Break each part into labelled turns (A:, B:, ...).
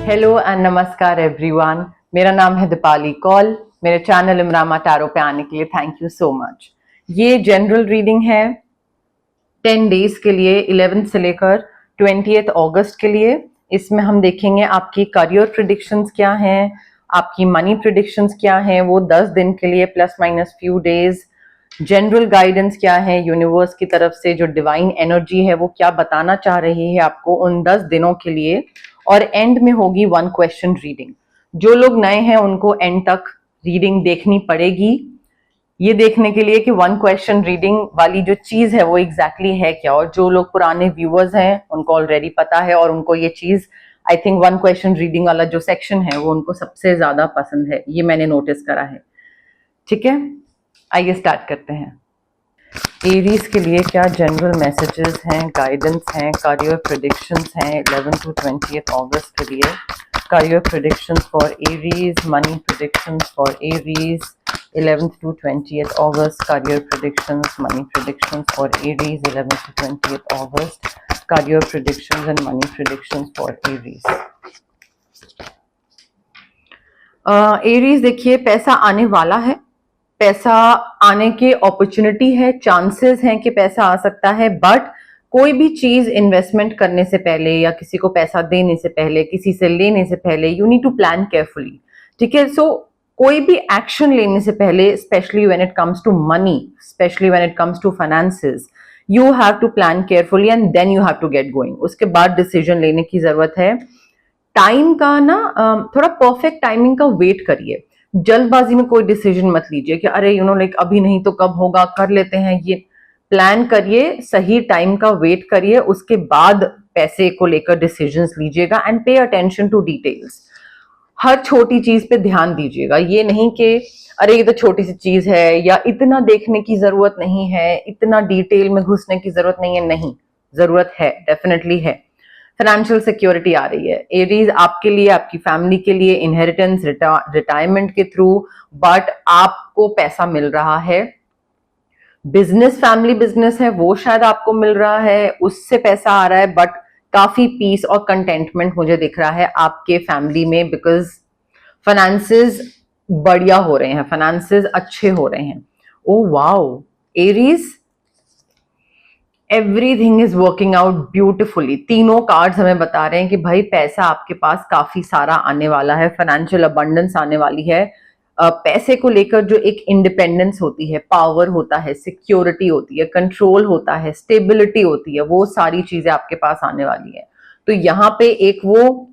A: Hello and नमस्कार everyone. मेरा नाम है दीपाली कौल। मेरे चैनल इमरामा टैरो पे आने के लिए थैंक यू सो मच। ये जनरल रीडिंग है 10 डेज के लिए, 11 से लेकर 20 अगस्त के लिए। इसमें हम देखेंगे आपकी करियर प्रिडिक्शंस क्या हैं, आपकी मनी प्रिडिक्शंस क्या हैं, वो 10 दिन के लिए plus minus few days. General guidance क्या है यूनिवर्स की तरफ से, जो डिवाइन एनर्जी है वो क्या बताना चाह रही है आपको उन 10 दिनों के लिए। और एंड में होगी 1 क्वेश्चन रीडिंग। जो लोग नए हैं उनको एंड तक रीडिंग देखनी पड़ेगी, ये देखने के लिए कि 1 क्वेश्चन रीडिंग वाली जो चीज है वो एग्जैक्टली है क्या। और जो लोग पुराने व्यूअर्स हैं उनको ऑलरेडी पता है और उनको ये चीज आई थिंक 1 क्वेश्चन रीडिंग वाला जो सेक्शन है वो उनको सबसे ज्यादा पसंद है, ये मैंने नोटिस करा है। ठीक है, आइए स्टार्ट करते हैं। एरीज के लिए क्या जनरल मैसेजेस हैं, गाइडेंस हैं, करियर प्रेडिक्शंस हैं 11 to 20 अगस्त के लिए। Career predictions for Aries, money predictions for Aries 11 to 20 August. Career predictions, money predictions for Aries 11 to 20 August. Career predictions and money predictions for Aries. Aries देखिए, पैसा आने वाला है, पैसा आने की अपॉर्चुनिटी है, चांसेस हैं कि पैसा आ सकता है। बट कोई भी चीज इन्वेस्टमेंट करने से पहले या किसी को पैसा देने से पहले, किसी से लेने से पहले you need to plan carefully. ठीक है, सो कोई भी एक्शन लेने से पहले, specially when it comes to money, specially when it comes to finances, you have to plan carefully and then you have to get going. उसके बाद decision लेने की जरूरत है। टाइम का ना थोड़ा परफेक्ट टाइमिंग का वेट करिए। जल्दबाजी में कोई डिसीजन मत लीजिए कि अरे लाइक अभी नहीं तो कब होगा, कर लेते हैं। ये प्लान करिए, सही टाइम का वेट करिए, उसके बाद पैसे को लेकर डिसीजंस लीजिएगा and pay attention to details. हर छोटी चीज पे ध्यान दीजिएगा। ये नहीं कि अरे ये तो छोटी सी चीज है या इतना देखने की जरूरत नहीं है, इतना डिटेल में घुसने की जरूरत नहीं है। नहीं, जरूरत है, डेफिनेटली है। फाइनेंशियल सिक्योरिटी आ रही है एरीज आपके लिए, आपकी फैमिली के लिए, इनहेरिटेंस, रिटायरमेंट के थ्रू, बट आपको पैसा मिल रहा है। बिजनेस, फैमिली बिजनेस है वो शायद आपको मिल रहा है, उससे पैसा आ रहा है। बट काफी पीस और कंटेंटमेंट मुझे दिख रहा है आपके फैमिली में, बिकॉज फाइनेंसेस बढ़िया हो रहे हैं, फाइनेंसेस अच्छे हो रहे हैं। Oh wow Aries, everything is working out beautifully. तीनों कार्ड्स हमें बता रहे हैं कि भाई पैसा आपके पास काफी सारा आने वाला है, फाइनेंशियल अबंडेंस आने वाली है। पैसे को लेकर जो एक इंडिपेंडेंस होती है, पावर होता है, सिक्योरिटी होती है, कंट्रोल होता है, स्टेबिलिटी होती है, वो सारी चीजें आपके पास आने वाली है। तो यहाँ पे एक वो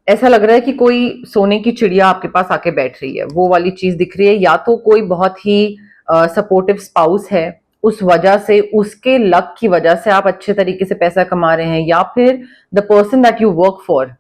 A: ऐसा लग रहा है कि कोई सोने की चिड़िया आपके पास आके बैठ रही है, वो वाली चीज दिख रही है। या तो कोई बहुत ही सपोर्टिव स्पाउस है, उस वजह से, उसके लक की वजह से आप अच्छे तरीके से पैसा कमा रहे हैं, या फिर the person that you work for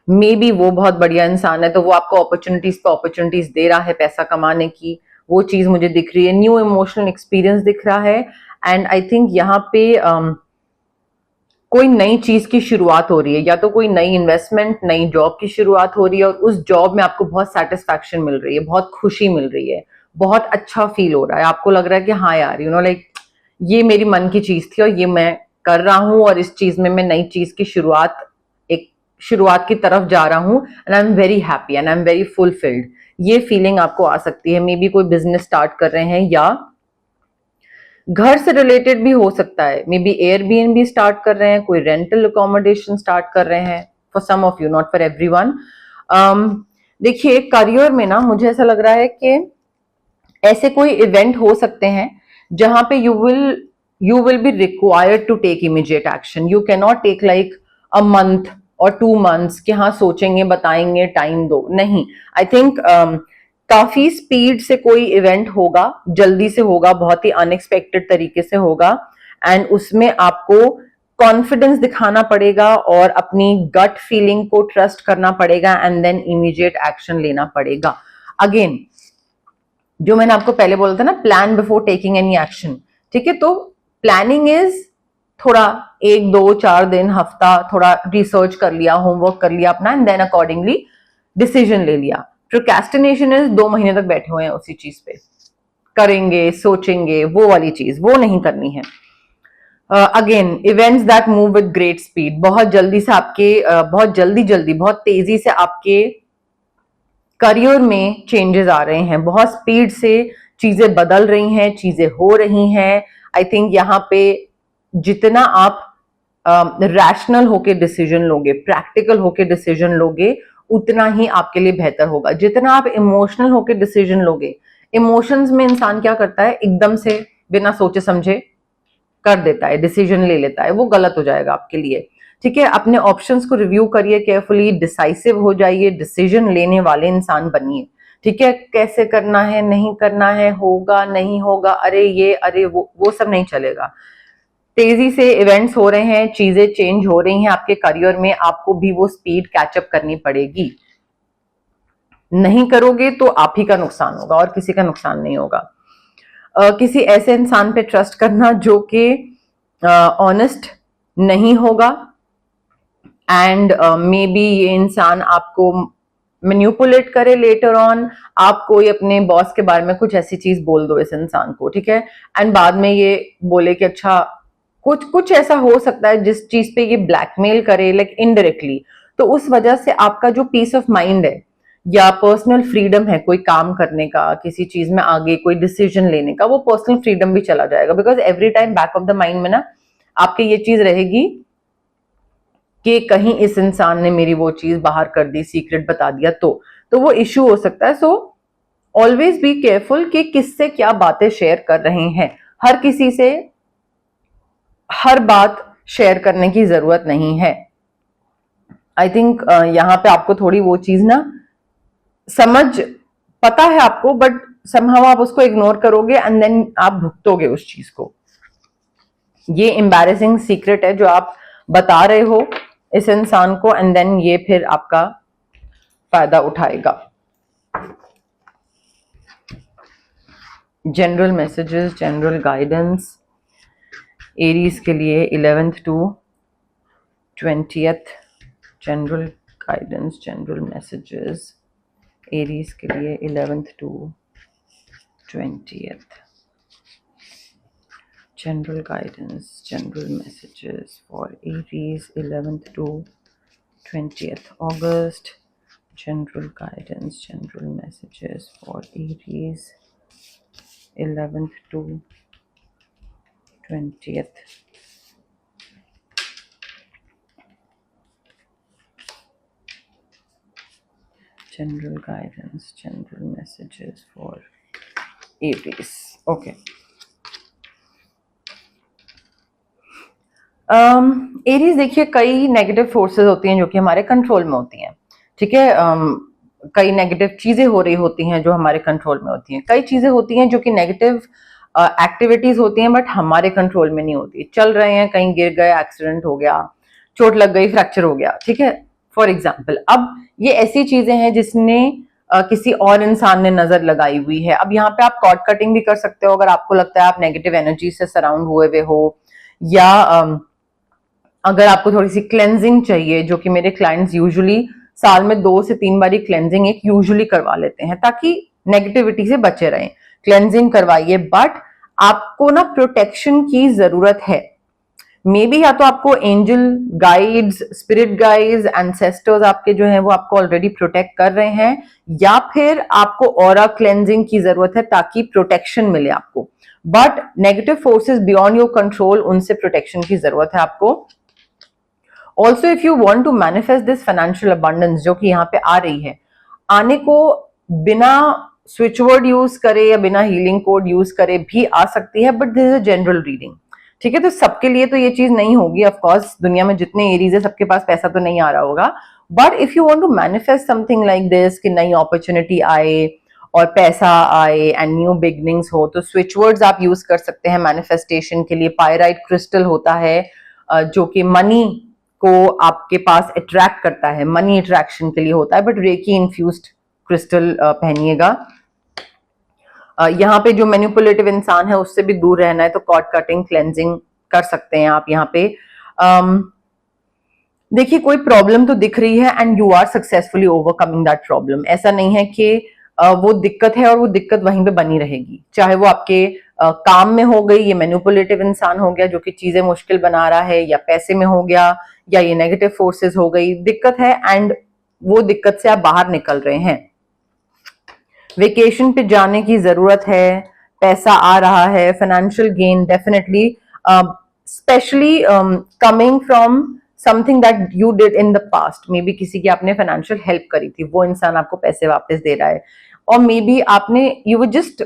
A: may be वो बहुत बढ़िया इंसान है, तो वो आपको अपॉर्चुनिटीज पे अपॉर्चुनिटीज दे रहा है पैसा कमाने की। वो चीज मुझे दिख रही है। न्यू इमोशनल एक्सपीरियंस दिख रहा है एंड आई थिंक यहाँ पे कोई नई चीज की शुरुआत हो रही है, या तो कोई नई इन्वेस्टमेंट, नई जॉब की शुरुआत हो रही है और उस जॉब में आपको बहुत सेटिस्फैक्शन मिल रही है, बहुत खुशी मिल रही है, बहुत अच्छा फील हो रहा है। आपको लग रहा है कि हाँ यार लाइक ये मेरी मन की चीज थी और ये मैं कर रहा हूं और इस चीज में मैं नई चीज की शुरुआत, एक शुरुआत की तरफ जा रहा हूं and I am very happy and I am very fulfilled. ये फीलिंग आपको आ सकती है। मे बी कोई बिजनेस स्टार्ट कर रहे हैं या घर से रिलेटेड भी हो सकता है। मे बी एयरबीएनबी स्टार्ट कर रहे हैं, कोई रेंटल अकोमोडेशन स्टार्ट कर रहे हैं, for some of you, not for everyone. देखिए करियर में ना मुझे ऐसा लग रहा है कि ऐसे कोई इवेंट हो सकते हैं जहां पे you will be required to take immediate action. You can not take like a month और 2 months कि हाँ सोचेंगे, बताएंगे, टाइम दो। नहीं, आई थिंक काफी स्पीड से कोई इवेंट होगा, जल्दी से होगा, बहुत ही अनएक्सपेक्टेड तरीके से होगा एंड उसमें आपको कॉन्फिडेंस दिखाना पड़ेगा और अपनी गट फीलिंग को ट्रस्ट करना पड़ेगा एंड देन इमीडिएट एक्शन लेना पड़ेगा। अगेन जो मैंने आपको पहले बोला था ना, plan before taking any action. ठीक है, तो प्लानिंग इज थोड़ा 1, 2, 4 दिन, हफ्ता थोड़ा रिसर्च कर लिया, होमवर्क कर लिया अपना एंड देन अकॉर्डिंगली डिसीजन ले लिया। प्रोक्रेस्टिनेशन इज 2 महीने तक बैठे हुए हैं उसी चीज पे, करेंगे, सोचेंगे, वो वाली चीज वो नहीं करनी है। Again events that move with great speed, बहुत जल्दी से आपके बहुत जल्दी बहुत तेजी से आपके करियर में चेंजेस आ रहे हैं, बहुत स्पीड से चीजें बदल रही हैं, चीजें हो रही हैं। आई थिंक यहाँ पे जितना आप रैशनल होके डिसीजन लोगे, प्रैक्टिकल होके डिसीजन लोगे, उतना ही आपके लिए बेहतर होगा। जितना आप इमोशनल होके डिसीजन लोगे, इमोशंस में इंसान क्या करता है, एकदम से बिना सोचे समझे कर देता है, डिसीजन ले लेता है, वो गलत हो जाएगा आपके लिए। ठीक है, अपने ऑप्शंस को रिव्यू करिए केयरफुली, डिसाइसिव हो जाइए, डिसीजन लेने वाले इंसान बनिए। ठीक है, कैसे करना है, नहीं करना है, होगा नहीं होगा, अरे ये अरे वो सब नहीं चलेगा। तेजी से इवेंट्स हो रहे हैं, चीजें चेंज हो रही हैं आपके करियर में, आपको भी वो स्पीड कैचअप करनी पड़ेगी। नहीं करोगे तो आप ही का नुकसान होगा और किसी का नुकसान नहीं होगा। किसी ऐसे इंसान पे ट्रस्ट करना जो कि ऑनेस्ट नहीं होगा, एंड मे बी ये इंसान आपको मैनिपुलेट करे लेटर ऑन, आप कोई अपने बॉस के बारे में कुछ ऐसी चीज बोल दो इस इंसान को, ठीक है, एंड बाद में ये बोले कि अच्छा कुछ कुछ ऐसा हो सकता है जिस चीज पे ये ब्लैकमेल करे, लाइक इनडायरेक्टली, तो उस वजह से आपका जो पीस ऑफ माइंड है या पर्सनल फ्रीडम है कोई काम करने का, किसी चीज में आगे कोई डिसीजन लेने का, वो पर्सनल फ्रीडम भी चला जाएगा। Because every time back of the mind में ना आपके ये चीज रहेगी कि कहीं इस इंसान ने मेरी वो चीज बाहर कर दी, सीक्रेट बता दिया, तो वो इश्यू हो सकता है। सो ऑलवेज बी केयरफुल कि किससे क्या बातें शेयर कर रहे हैं। हर किसी से हर बात शेयर करने की जरूरत नहीं है। आई थिंक यहां पे आपको थोड़ी वो चीज ना समझ पता है आपको, बट समहाउ आप उसको इग्नोर करोगे एंड देन आप भुगतोगे उस चीज को। ये एम्बैरेसिंग सीक्रेट है जो आप बता रहे हो इस इंसान को, एंड देन ये फिर आपका फायदा उठाएगा। General messages, general guidance Aries के लिए 11th to 20th, general guidance, general messages Aries के लिए 11th to 20th, general guidance, general messages for Aries 11th to 20th August, general guidance, general messages for Aries 11th to 20th. General guidance, general messages for Aries. Okay. Aries देखिए, कई negative forces होती हैं जो कि हमारे control में होती हैं। ठीक है, कई नेगेटिव चीजें हो रही होती हैं जो हमारे कंट्रोल में होती हैं, कई चीजें होती हैं जो कि नेगेटिव एक्टिविटीज होती हैं बट हमारे कंट्रोल में नहीं होती। चल रहे हैं, कहीं गिर गए, एक्सीडेंट हो गया, चोट लग गई, फ्रैक्चर हो गया, ठीक है, फॉर एग्जाम्पल। अब ये ऐसी चीजें हैं जिसने किसी और इंसान ने नजर लगाई हुई है। अब यहाँ पे आप कॉर्ड कटिंग भी कर सकते हो अगर आपको लगता है आप नेगेटिव एनर्जी से सराउंड हुए हुए हो, या अगर आपको थोड़ी सी क्लेंजिंग चाहिए, जो कि मेरे क्लाइंट्स यूजुअली साल में 2 से 3 बारी क्लेंजिंग एक यूजुअली करवा लेते हैं ताकि नेगेटिविटी से बचे रहें। क्लेंजिंग करवाइए, बट आपको ना प्रोटेक्शन की जरूरत है। मे बी या तो आपको angel guides, spirit guides, ancestors आपके जो हैं वो आपको ऑलरेडी प्रोटेक्ट कर रहे हैं, या फिर आपको ऑरा क्लेंजिंग की जरूरत है ताकि प्रोटेक्शन मिले आपको। But negative forces beyond your control, उनसे प्रोटेक्शन की जरूरत है आपको। Also if you want to manifest this financial abundance जो कि यहाँ पे आ रही है, आने को बिना स्विच वर्ड यूज करे या बिना हीलिंग कोड यूज करे भी आ सकती है, but this is a general reading. ठीक है, तो सबके लिए तो ये चीज नहीं होगी। ऑफ कोर्स दुनिया में जितने एरीज है सबके पास पैसा तो नहीं आ रहा होगा, but if you want to manifest something like this कि नई अपॉर्चुनिटी आए और पैसा आए एंड न्यू बिगनिंग्स हो, तो स्विच वर्ड्स आप यूज कर सकते हैं मैनिफेस्टेशन के लिए। पायराइट क्रिस्टल होता है जो कि मनी को आपके पास अट्रैक्ट करता है, मनी अट्रैक्शन के लिए होता है, बट रेकी इन्फ्यूज्ड क्रिस्टल पहनिएगा। यहाँ पे जो मैनिपुलेटिव इंसान है उससे भी दूर रहना है, तो कॉर्ड कटिंग, क्लेंजिंग कर सकते हैं आप यहाँ पे। देखिए, कोई प्रॉब्लम तो दिख रही है and you are successfully overcoming that problem. ऐसा नहीं है कि वो दिक्कत है और वो दिक्कत वहीं पे बनी रहेगी, चाहे वो आपके काम में हो गई, ये मैनिपुलेटिव इंसान हो गया जो कि चीजें मुश्किल बना रहा है, या पैसे में हो गया, या ये नेगेटिव फोर्सेस हो गई, दिक्कत है एंड वो दिक्कत से आप बाहर निकल रहे हैं। वेकेशन पे जाने की जरूरत है, पैसा आ रहा है, financial gain definitely, specially coming from something that you did in the past. May be किसी की आपने फाइनेंशियल हेल्प करी थी, वो इंसान आपको पैसे वापस दे रहा है, और मे बी आपने you were just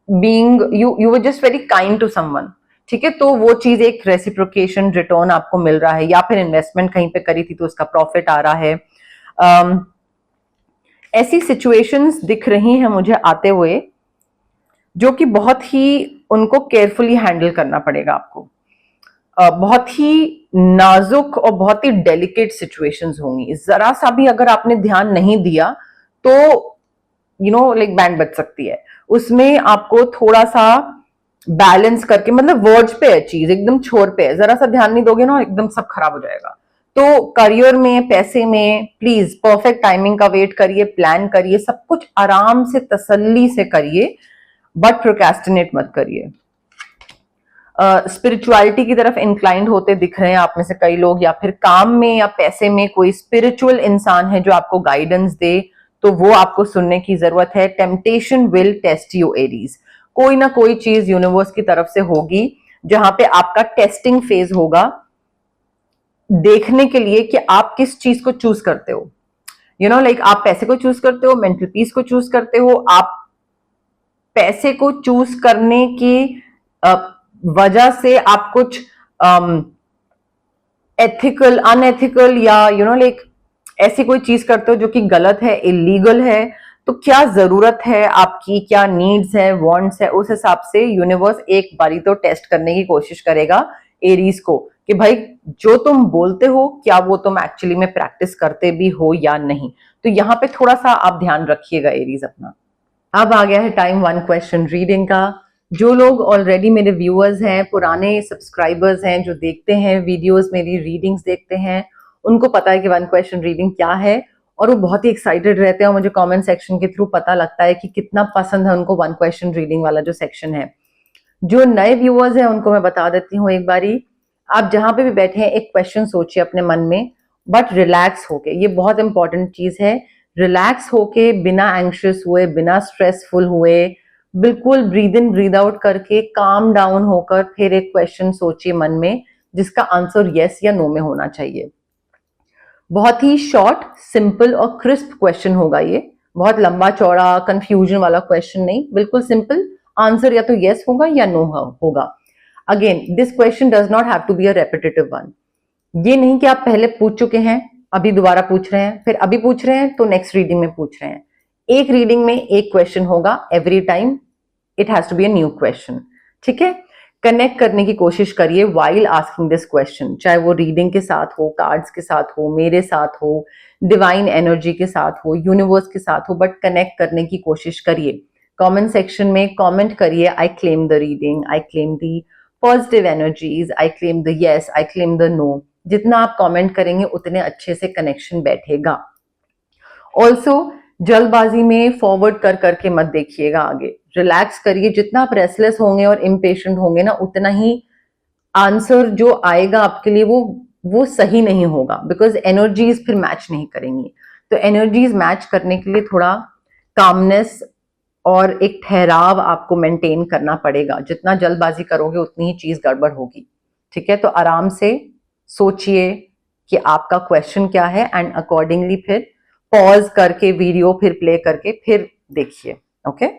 A: you were just very kind to someone, ठीक है, तो वो चीज एक रेसिप्रोकेशन रिटर्न आपको मिल रहा है, या फिर इन्वेस्टमेंट कहीं पे करी थी तो उसका प्रॉफिट आ रहा है। ऐसी सिचुएशंस दिख रही हैं मुझे आते हुए जो कि बहुत ही उनको केयरफुली हैंडल करना पड़ेगा आपको। बहुत ही नाजुक और बहुत ही डेलिकेट सिचुएशंस होंगी, जरा सा भी अगर आपने ध्यान नहीं दिया तो लाइक बैंड बज सकती है। उसमें आपको थोड़ा सा बैलेंस करके, मतलब वर्ड्स पे है चीज, एकदम छोर पे है, जरा सा ध्यान नहीं दोगे ना एकदम सब खराब हो जाएगा। तो करियर में, पैसे में प्लीज परफेक्ट टाइमिंग का वेट करिए, प्लान करिए, सब कुछ आराम से तसल्ली से करिए, बट प्रोक्रेस्टिनेट मत करिए। स्पिरिचुअलिटी की तरफ इंक्लाइंड होते दिख रहे हैं आप में से कई लोग, या फिर काम में या पैसे में कोई स्पिरिचुअल इंसान है जो आपको गाइडेंस दे, तो वो आपको सुनने की जरूरत है। Temptation will test you Aries, कोई ना कोई चीज यूनिवर्स की तरफ से होगी जहां पे आपका टेस्टिंग फेज होगा, देखने के लिए कि आप किस चीज को चूज करते हो। लाइक आप पैसे को चूज करते हो, मेंटल पीस को चूज करते हो। आप पैसे को चूज करने की वजह से आप कुछ एथिकल, अनएथिकल, या लाइक ऐसी कोई चीज करते हो जो कि गलत है, इलीगल है, तो क्या जरूरत है आपकी, क्या नीड्स है, वांट्स है, उस हिसाब से यूनिवर्स एक बारी तो टेस्ट करने की कोशिश करेगा एरीज को, कि भाई जो तुम बोलते हो क्या वो तुम एक्चुअली में प्रैक्टिस करते भी हो या नहीं। तो यहाँ पे थोड़ा सा आप ध्यान रखिएगा एरीज अपना। अब आ गया है टाइम 1 क्वेश्चन रीडिंग का। जो लोग ऑलरेडी मेरे व्यूअर्स हैं, पुराने सब्सक्राइबर्स हैं, जो देखते हैं वीडियोस, मेरी रीडिंग्स देखते हैं, उनको पता है कि 1 क्वेश्चन रीडिंग क्या है, और वो बहुत ही एक्साइटेड रहते हैं, और मुझे कमेंट सेक्शन के थ्रू पता लगता है कि कितना पसंद है उनको 1 क्वेश्चन रीडिंग वाला जो सेक्शन है। जो नए व्यूअर्स हैं उनको मैं बता देती हूँ एक बारी, आप जहां पे भी बैठे हैं एक क्वेश्चन सोचिए अपने मन में, बट रिलैक्स होके, ये बहुत इंपॉर्टेंट चीज है, रिलैक्स होके, बिना एंग्शियस हुए, बिना स्ट्रेसफुल हुए, बिल्कुल ब्रीद इन ब्रीद आउट करके, काम डाउन होकर फिर एक क्वेश्चन सोचिए मन में, जिसका आंसर यस या नो में होना चाहिए। बहुत ही शॉर्ट, सिंपल और क्रिस्प क्वेश्चन होगा ये, बहुत लंबा चौड़ा कंफ्यूजन वाला क्वेश्चन नहीं, बिल्कुल सिंपल, आंसर या तो यस होगा या नो होगा। Again this question does not have to be a repetitive one. ये नहीं कि आप पहले पूछ चुके हैं, अभी दोबारा पूछ रहे हैं, फिर अभी पूछ रहे हैं तो नेक्स्ट रीडिंग में पूछ रहे हैं। एक रीडिंग में एक क्वेश्चन होगा every time, it has to be a new question, ठीक है। कनेक्ट करने की कोशिश करिए व्हाइल आस्किंग दिस क्वेश्चन, चाहे वो रीडिंग के साथ हो, कार्ड्स के साथ हो, मेरे साथ हो, डिवाइन एनर्जी के साथ हो, यूनिवर्स के साथ हो, बट कनेक्ट करने की कोशिश करिए। कमेंट सेक्शन में कमेंट करिए, I claim the reading, I claim the positive energies, I claim the yes, I claim the no. जितना आप कमेंट करेंगे उतने अच्छे से कनेक्शन बैठेगा। ऑल्सो जल्दबाजी में फॉरवर्ड कर करके मत देखिएगा आगे, रिलैक्स करिए। जितना आप रेस्टलेस होंगे और इम्पेशेंट होंगे ना, उतना ही आंसर जो आएगा आपके लिए वो सही नहीं होगा, बिकॉज एनर्जीज फिर मैच नहीं करेंगी। तो एनर्जीज मैच करने के लिए थोड़ा कामनेस और एक ठहराव आपको मेंटेन करना पड़ेगा। जितना जल्दबाजी करोगे उतनी ही चीज गड़बड़ होगी, ठीक है। तो आराम से सोचिए कि आपका क्वेश्चन क्या है, एंड अकॉर्डिंगली फिर पॉज करके वीडियो फिर प्ले करके फिर देखिए, okay.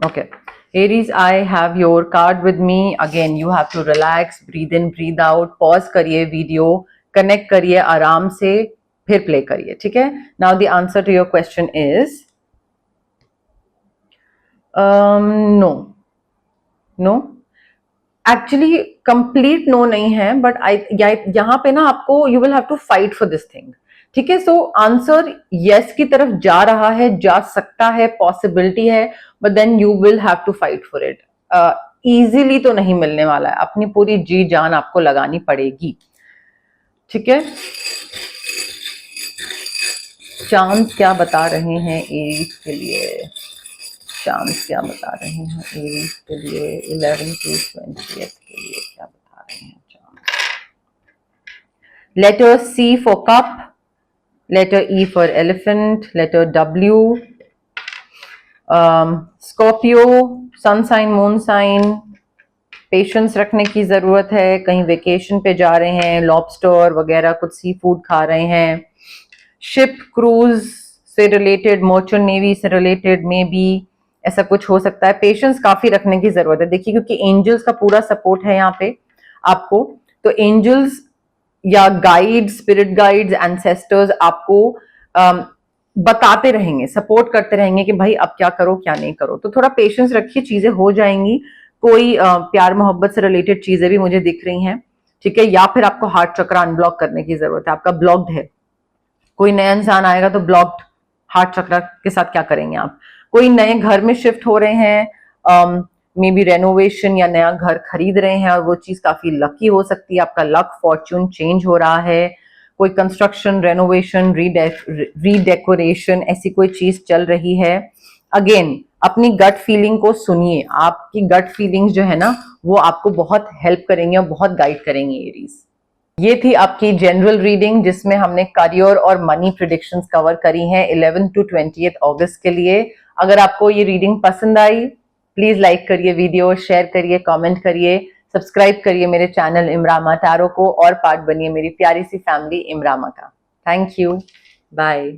A: Okay, Aries, I have your card with me. Again, you have to relax, breathe in, breathe out, pause करिए वीडियो, कनेक्ट करिए आराम से, फिर प्ले करिए, ठीक है। Now the answer to your question is no no, actually complete no नहीं है, बट यहाँ पे ना आपको you will have to fight for this thing, ठीक है। सो आंसर यस की तरफ जा रहा है, जा सकता है, पॉसिबिलिटी है, but then you will have to fight for it. Easily तो नहीं मिलने वाला है, अपनी पूरी जी जान आपको लगानी पड़ेगी, ठीक है। चांस क्या बता रहे हैं एरीज के लिए, चांस क्या बता रहे हैं एरीज के लिए 11 to 20th के लिए क्या बता रहे हैं chance. Letter C for cup, letter E for elephant, letter W, Scorpio, sun sign moon sign, patience रखने की जरूरत है, कहीं वेकेशन पे जा रहे हैं, लॉबस्टर वगैरह कुछ सी फूड खा रहे हैं, शिप क्रूज से रिलेटेड, मर्चेंट नेवी से रिलेटेड में भी ऐसा कुछ हो सकता है। पेशेंस काफी रखने की जरूरत है, देखिए क्योंकि एंजल्स का पूरा सपोर्ट है यहाँ पे आपको, तो एंजल्स या गाइड्स, स्पिरिट गाइड्स, एंसेस्टर्स आपको बताते रहेंगे, सपोर्ट करते रहेंगे कि भाई अब क्या करो क्या नहीं करो, तो थोड़ा पेशेंस रखिए, चीजें हो जाएंगी। कोई प्यार मोहब्बत से रिलेटेड चीजें भी मुझे दिख रही हैं, ठीक है, या फिर आपको हार्ट चक्र अनब्लॉक करने की जरूरत है, आपका ब्लॉक्ड है। कोई नया इंसान आएगा तो ब्लॉक्ड हार्ट चक्र के साथ क्या करेंगे आप। कोई नए घर में शिफ्ट हो रहे हैं, मे बी रेनोवेशन या नया घर खरीद रहे हैं और वो चीज काफी लकी हो सकती है, आपका लक फॉर्च्यून चेंज हो रहा है। कोई कंस्ट्रक्शन, रेनोवेशन, रीडेकोरेशन ऐसी कोई चीज चल रही है। अगेन अपनी गट फीलिंग को सुनिए, आपकी गट फीलिंग्स जो है ना वो आपको बहुत हेल्प करेंगे और बहुत गाइड करेंगे एरीज। ये थी आपकी जनरल रीडिंग जिसमें हमने करियर और मनी प्रिडिक्शंस कवर करी हैं 11 to 20th अगस्त के लिए। अगर आपको ये रीडिंग पसंद आई प्लीज लाइक करिए वीडियो, शेयर करिए, कमेंट करिए, सब्सक्राइब करिए मेरे चैनल इमरामा टैरो को और पार्ट बनिए मेरी प्यारी सी फैमिली इमरामा का। Thank you, bye.